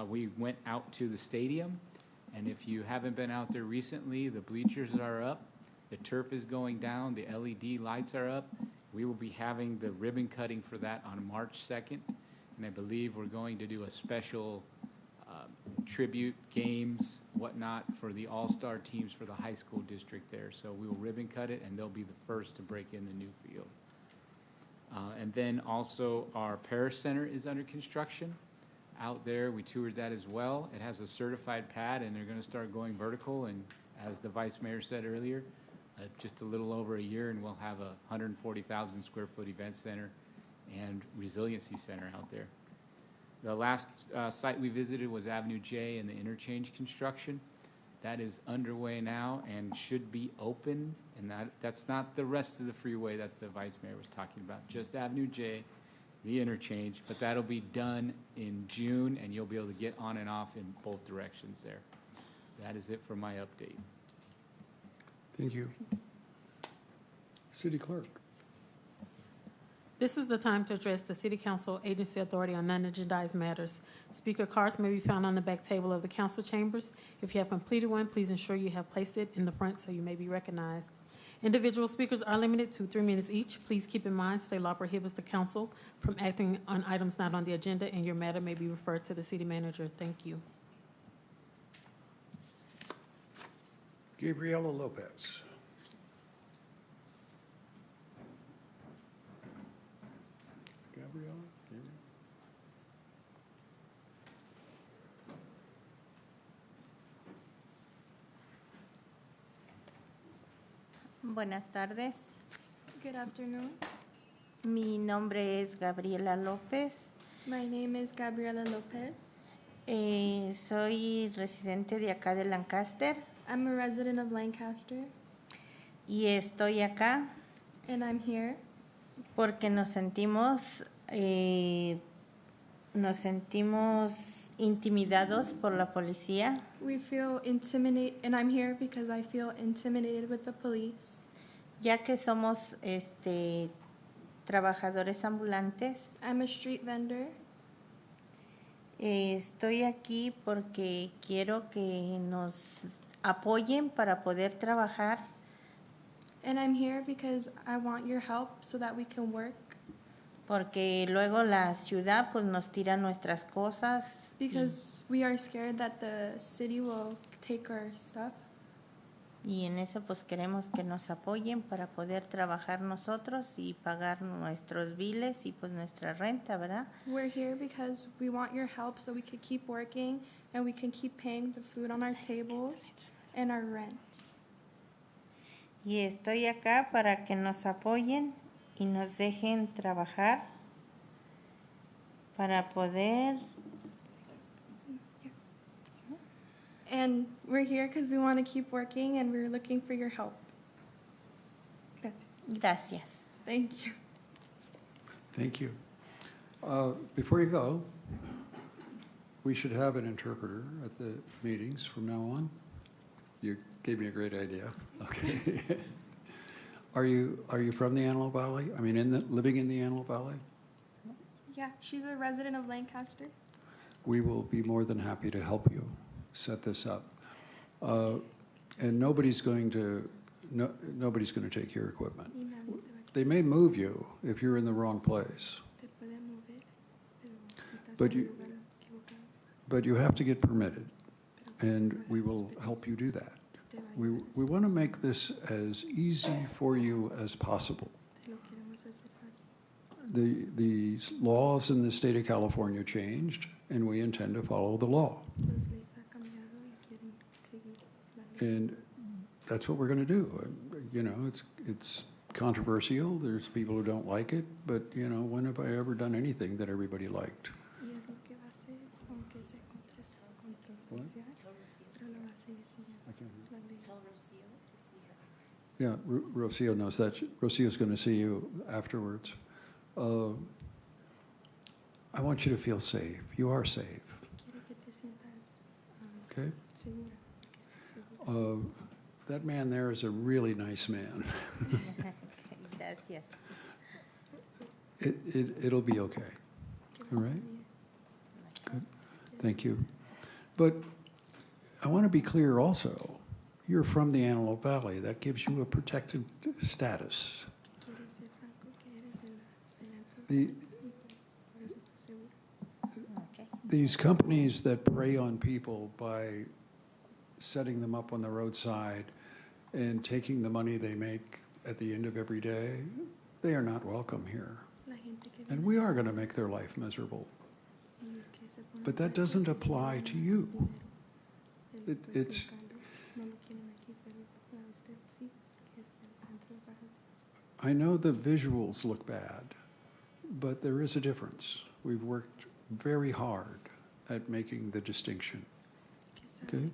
We went out to the stadium, and if you haven't been out there recently, the bleachers are up, the turf is going down, the LED lights are up. We will be having the ribbon cutting for that on March 2nd, and I believe we're going to do a special tribute games, whatnot, for the all-star teams for the high school district there. So we will ribbon cut it, and they'll be the first to break in the new field. And then also our Parish Center is under construction. Out there, we toured that as well. It has a certified pad, and they're going to start going vertical. And as the Vice Mayor said earlier, just a little over a year, and we'll have a 140,000 square foot event center and resiliency center out there. The last site we visited was Avenue J and the interchange construction. That is underway now and should be open. And that's not the rest of the freeway that the Vice Mayor was talking about, just Avenue J, the interchange. But that'll be done in June, and you'll be able to get on and off in both directions there. That is it for my update. Thank you. City Clerk. This is the time to address the City Council Agency Authority on non-agendized matters. Speaker cards may be found on the back table of the council chambers. If you have completed one, please ensure you have placed it in the front so you may be recognized. Individual speakers are limited to 3 minutes each. Please keep in mind, state law prohibits the council from acting on items not on the agenda, and your matter may be referred to the city manager. Thank you. Gabriela Lopez. Gabriela? Buenas tardes. Good afternoon. Mi nombre es Gabriela López. My name is Gabriela Lopez. Soy residente de acá de Lancaster I'm a resident of Lancaster, y estoy acá and I'm here porque nos sentimos intimidados por la policía, we feel intimidated, and I'm here because I feel intimidated with the police. ya que somos trabajadores ambulantes. I'm a street vendor. Estoy aquí porque quiero que nos apoyen para poder trabajar, And I'm here because I want your help so that we can work. porque luego la ciudad pues nos tira nuestras cosas Because we are scared that the city will take our stuff. y en eso pues queremos que nos apoyen para poder trabajar nosotros y pagar nuestros biles y pues nuestra renta, ¿verdad? We're here because we want your help so we can keep working and we can keep paying the food on our tables and our rent. Y estoy acá para que nos apoyen y nos dejen trabajar para poder And we're here because we want to keep working and we're looking for your help. Gracias. Thank you. Thank you. Before you go, we should have an interpreter at the meetings from now on. You gave me a great idea. Okay. Are you from the Antelope Valley? I mean, living in the Antelope Valley? Yeah, she's a resident of Lancaster. We will be more than happy to help you set this up. And nobody's going to take your equipment. They may move you if you're in the wrong place. But you have to get permitted, and we will help you do that. We want to make this as easy for you as possible. The laws in the state of California changed, and we intend to follow the law. And that's what we're going to do. You know, it's controversial. There's people who don't like it, but, you know, when have I ever done anything that everybody liked? What? Yeah, Rocio knows that. Rocio's going to see you afterwards. I want you to feel safe. You are safe. Okay? That man there is a really nice man. Gracias. It'll be okay. All right? Good. Thank you. But I want to be clear also. You're from the Antelope Valley. That gives you a protected status. These companies that prey on people by setting them up on the roadside and taking the money they make at the end of every day, they are not welcome here. And we are going to make their life miserable. But that doesn't apply to you. I know the visuals look bad, but there is a difference. We've worked very hard at making the distinction. Okay?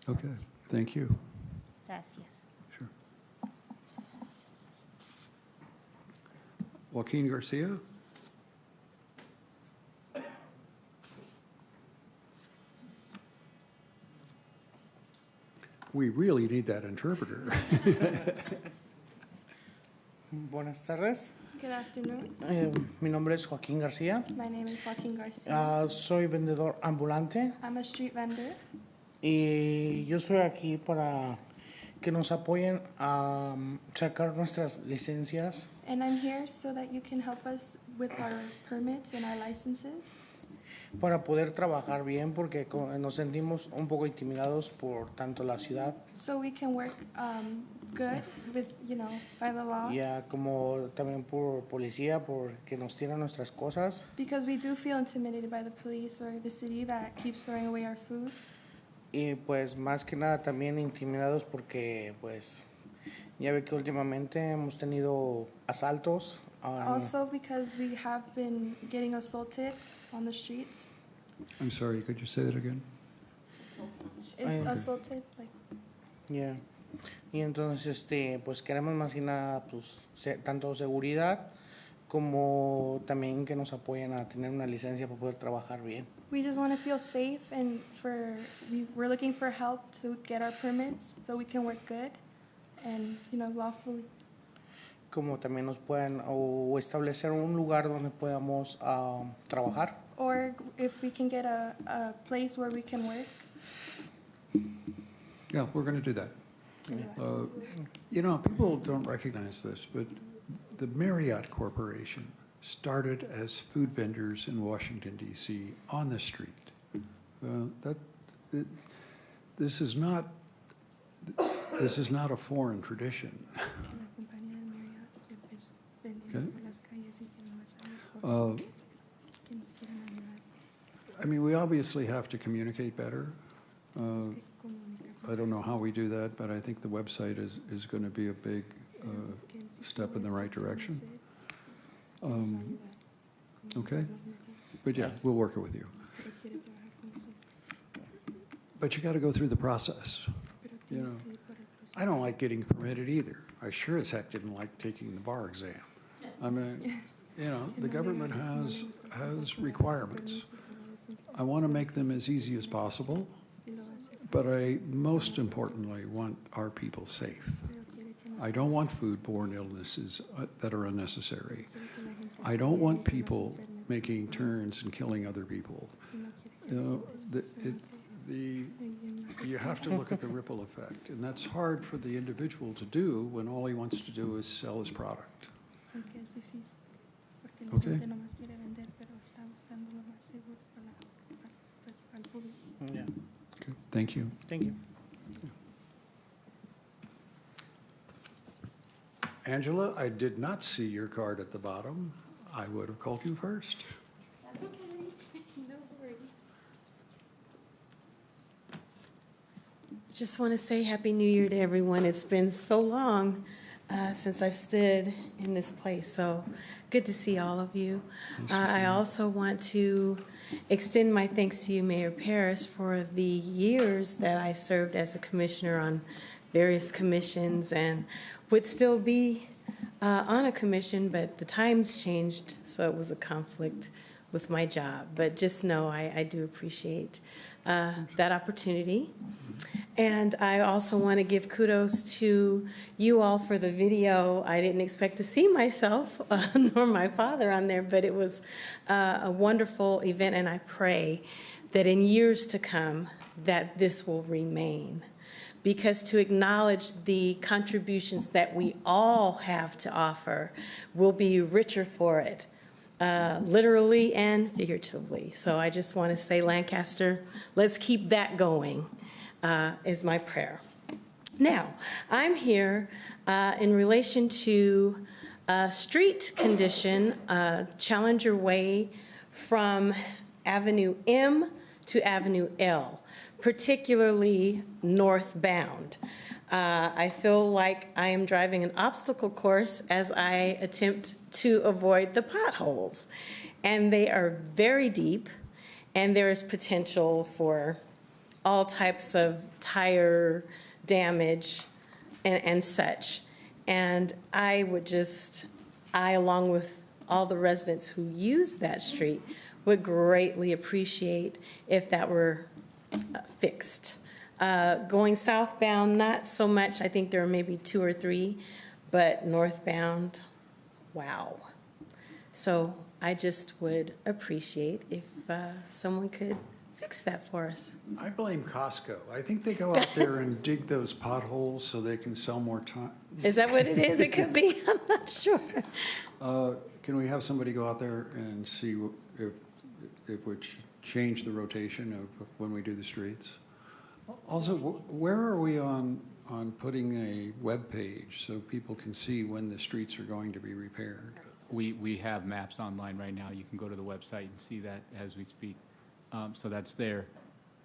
Okay, thank you. Gracias. Sure. Joaquin Garcia? We really need that interpreter. Buenas tardes. Good afternoon. Mi nombre es Joaquín García. My name is Joaquin Garcia. Soy vendedor ambulante I'm a street vendor. y yo soy aquí para que nos apoyen a sacar nuestras licencias And I'm here so that you can help us with our permits and our licenses para poder trabajar bien porque nos sentimos un poco intimidados por tanto la ciudad so we can work good with, by the law. ya como también por policía porque nos tiran nuestras cosas Because we do feel intimidated by the police or the city that keeps throwing away our food. y pues más que nada también intimidados porque pues ya ve que últimamente hemos tenido asaltos. Also because we have been getting assaulted on the streets. I'm sorry, could you say that again? Assaulted, like. Yeah. Y entonces pues queremos más que nada pues tanto seguridad como también que nos apoyen a tener una licencia para poder trabajar bien. We just want to feel safe and we're looking for help to get our permits so we can work good and, lawfully. Como también nos puedan o establecer un lugar donde podamos trabajar. Or if we can get a place where we can work. Yeah, we're going to do that. People don't recognize this, but the Marriott Corporation started as food vendors in Washington, D.C. on the street. This is not a foreign tradition. Okay. We obviously have to communicate better. I don't know how we do that, but I think the website is going to be a big step in the right direction. Okay? But yeah, we'll work it with you. But you got to go through the process. I don't like getting permitted either. I sure as heck didn't like taking the bar exam. The government has requirements. I want to make them as easy as possible, but I most importantly want our people safe. I don't want foodborne illnesses that are unnecessary. I don't want people making turns and killing other people. You have to look at the ripple effect, and that's hard for the individual to do when all he wants to do is sell his product. Okay? Yeah. Okay. Thank you. Thank you. Angela, I did not see your card at the bottom. I would have called you first. That's okay. No worries. Just want to say Happy New Year to everyone. It's been so long since I've stood in this place, so good to see all of you. I also want to extend my thanks to you, Mayor Paris, for the years that I served as a commissioner on various commissions and would still be on a commission, but the times changed, so it was a conflict with my job. But just know I do appreciate that opportunity. And I also want to give kudos to you all for the video. I didn't expect to see myself nor my father on there, but it was a wonderful event, and I pray that in years to come that this will remain. Because to acknowledge the contributions that we all have to offer, we'll be richer for it, literally and figuratively. So I just want to say, Lancaster, let's keep that going, is my prayer. Now, I'm here in relation to street condition, Challenger Way from Avenue M to Avenue L, particularly northbound. I feel like I am driving an obstacle course as I attempt to avoid the potholes. And they are very deep, and there is potential for all types of tire damage and such. And I would just, along with all the residents who use that street, would greatly appreciate if that were fixed. Going southbound, not so much. I think there are maybe 2 or 3, but northbound, wow. So I just would appreciate if someone could fix that for us. I blame Costco. I think they go out there and dig those potholes so they can sell more time. Is that what it is? It could be. I'm not sure. can we have somebody go out there and see if we change the rotation of when we do the streets? Also, where are we on putting a web page so people can see when the streets are going to be repaired? We have maps online right now. You can go to the website and see that as we speak. So that's there.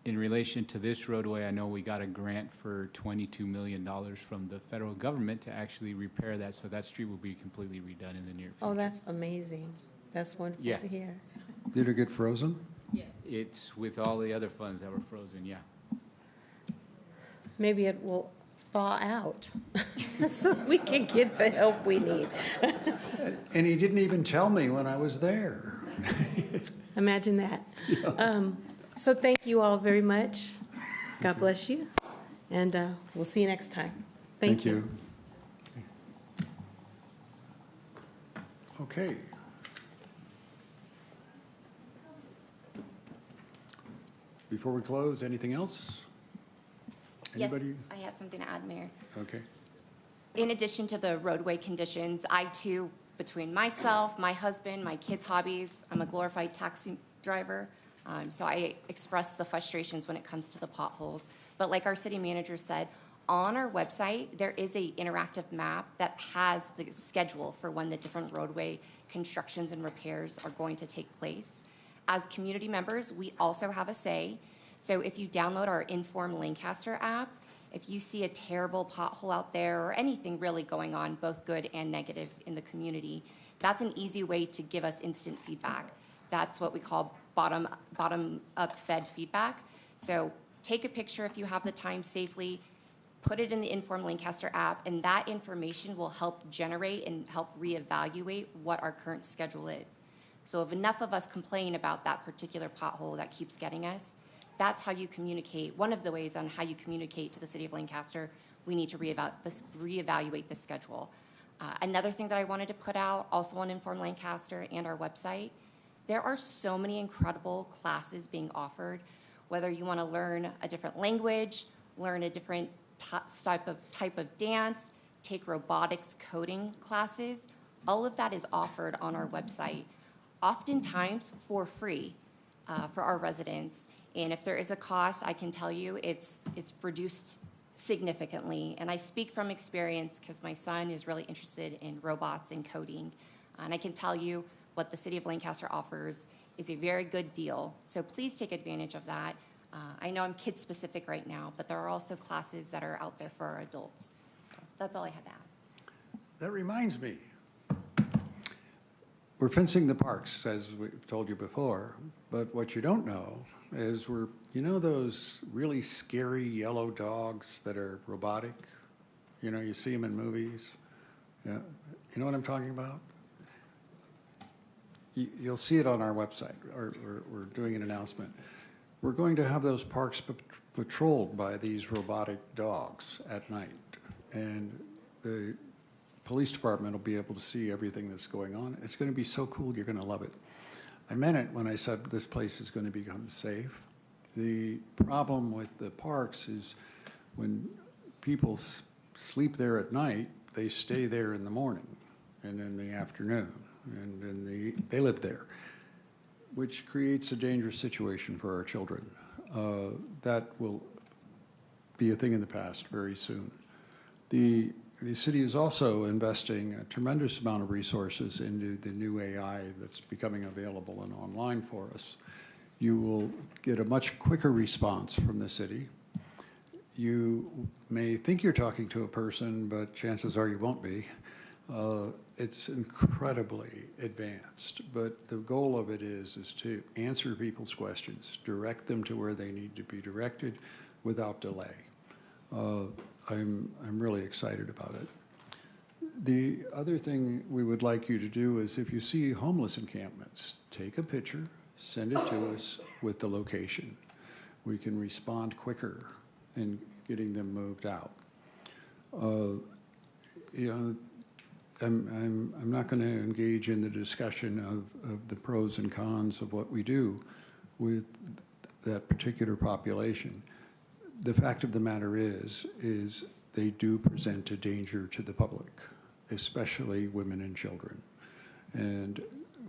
In relation to this roadway, I know we got a grant for $22 million from the federal government to actually repair that, so that street will be completely redone in the near future. Oh, that's amazing. That's wonderful Yeah. to hear. Did it get frozen? Yes. It's with all the other funds that were frozen, yeah. Maybe it will thaw out so we can get the help we need. And he didn't even tell me when I was there. Imagine that. So thank you all very much. God bless you. And we'll see you next time. Thank you. Okay. Before we close, anything else? Anybody? Yes, I have something to add, Mayor. Okay. In addition to the roadway conditions, I too, between myself, my husband, my kids' hobbies, I'm a glorified taxi driver, so I express the frustrations when it comes to the potholes. But like our city manager said, on our website, there is an interactive map that has the schedule for when the different roadway constructions and repairs are going to take place. As community members, we also have a say. So if you download our Inform Lancaster app, if you see a terrible pothole out there or anything really going on, both good and negative in the community, that's an easy way to give us instant feedback. That's what we call bottom-up fed feedback. So take a picture if you have the time safely, put it in the Inform Lancaster app, and that information will help generate and help reevaluate what our current schedule is. So if enough of us complain about that particular pothole that keeps getting us, that's how you communicate. One of the ways on how you communicate to the city of Lancaster, we need to reevaluate the schedule. Another thing that I wanted to put out, also on Inform Lancaster and our website, there are so many incredible classes being offered, whether you want to learn a different language, learn a different type of dance, take robotics coding classes, all of that is offered on our website, oftentimes for free for our residents. And if there is a cost, I can tell you it's reduced significantly. And I speak from experience because my son is really interested in robots and coding. And I can tell you what the city of Lancaster offers is a very good deal. So please take advantage of that. I know I'm kid-specific right now, but there are also classes that are out there for our adults. So that's all I had to add. That reminds me. We're fencing the parks, as we've told you before, but what you don't know is you know those really scary yellow dogs that are robotic? You know, you see them in movies. Yeah. You know what I'm talking about? You'll see it on our website, or we're doing an announcement. We're going to have those parks patrolled by these robotic dogs at night, and the police department will be able to see everything that's going on. It's going to be so cool, you're going to love it. I meant it when I said this place is going to become safe. The problem with the parks is when people sleep there at night, they stay there in the morning and in the afternoon, and they live there, which creates a dangerous situation for our children. That will be a thing in the past very soon. The city is also investing a tremendous amount of resources into the new AI that's becoming available and online for us. You will get a much quicker response from the city. You may think you're talking to a person, but chances are you won't be. It's incredibly advanced, but the goal of it is to answer people's questions, direct them to where they need to be directed without delay. I'm really excited about it. The other thing we would like you to do is if you see homeless encampments, take a picture, send it to us with the location. We can respond quicker in getting them moved out. You know, I'm not going to engage in the discussion of the pros and cons of what we do with that particular population. The fact of the matter is they do present a danger to the public, especially women and children. And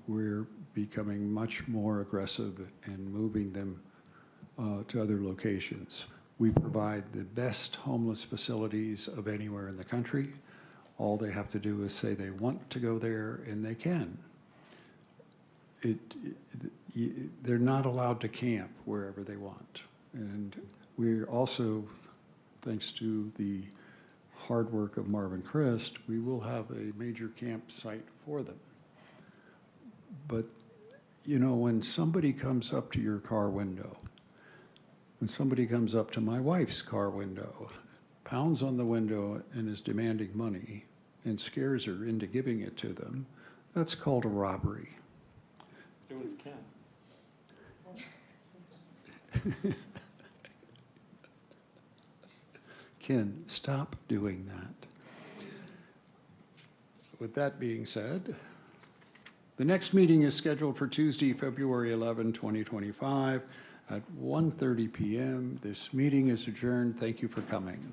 we're becoming much more aggressive in moving them to other locations. We provide the best homeless facilities of anywhere in the country. All they have to do is say they want to go there, and they can. They're not allowed to camp wherever they want. And we're also, thanks to the hard work of Marvin Christ, we will have a major campsite for them. But, you know, when somebody comes up to your car window, when somebody comes up to my wife's car window, pounds on the window and is demanding money and scares her into giving it to them, that's called a robbery. It was Ken. Ken, stop doing that. With that being said, the next meeting is scheduled for Tuesday, February 11, 2025 at 1:30 p.m. This meeting is adjourned. Thank you for coming.